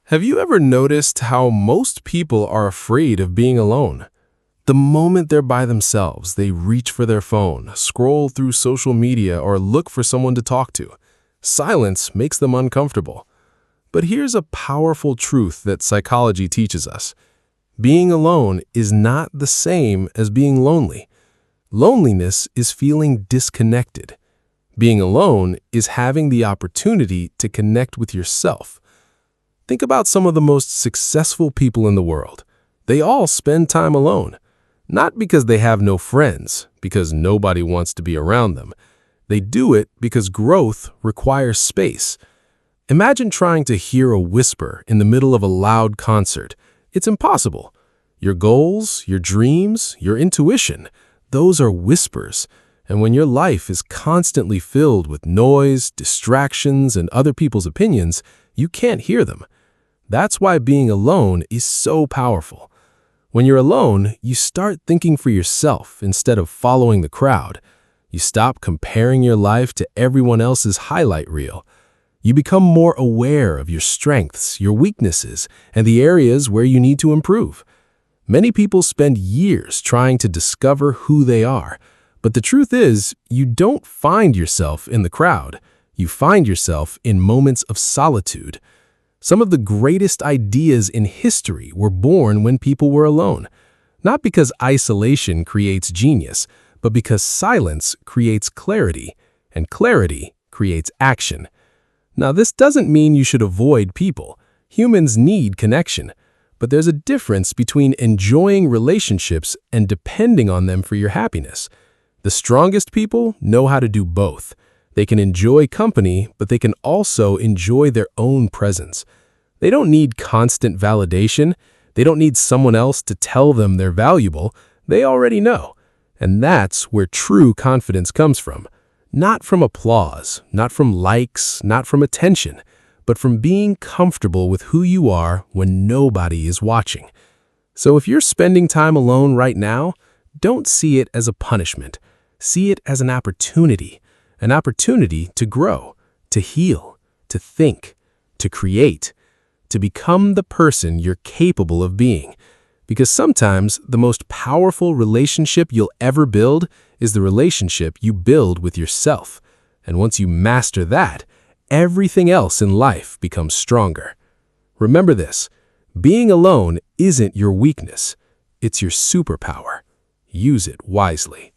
Have you ever noticed how most people are afraid of being alone? The moment they're by themselves, they reach for their phone, scroll through social media, or look for someone to talk to. Silence makes them uncomfortable. But here's a powerful truth that psychology teaches us. Being alone is not the same as being lonely. Loneliness is feeling disconnected. Being alone is having the opportunity to connect with yourself. Think about some of the most successful people in the world. They all spend time alone. Not because they have no friends, because nobody wants to be around them. They do it because growth requires space. Imagine trying to hear a whisper in the middle of a loud concert. It's impossible. Your goals, your dreams, your intuition, those are whispers. And when your life is constantly filled with noise, distractions, and other people's opinions, you can't hear them. That's why being alone is so powerful. When you're alone, you start thinking for yourself instead of following the crowd. You stop comparing your life to everyone else's highlight reel. You become more aware of your strengths, your weaknesses, and the areas where you need to improve. Many people spend years trying to discover who they are, but the truth is, you don't find yourself in the crowd. You find yourself in moments of solitude. Some of the greatest ideas in history were born when people were alone. Not because isolation creates genius, but because silence creates clarity, and clarity creates action. Now, this doesn't mean you should avoid people. Humans need connection. But there's a difference between enjoying relationships and depending on them for your happiness. The strongest people know how to do both. They can enjoy company, but they can also enjoy their own presence. They don't need constant validation. They don't need someone else to tell them they're valuable. They already know. And that's where true confidence comes from. Not from applause, not from likes, not from attention, but from being comfortable with who you are when nobody is watching. So if you're spending time alone right now, don't see it as a punishment. See it as an opportunity to grow, to heal, to think, to create, to become the person you're capable of being. Because sometimes the most powerful relationship you'll ever build is the relationship you build with yourself. And once you master that, everything else in life becomes stronger. Remember this, being alone isn't your weakness, it's your superpower. Use it wisely.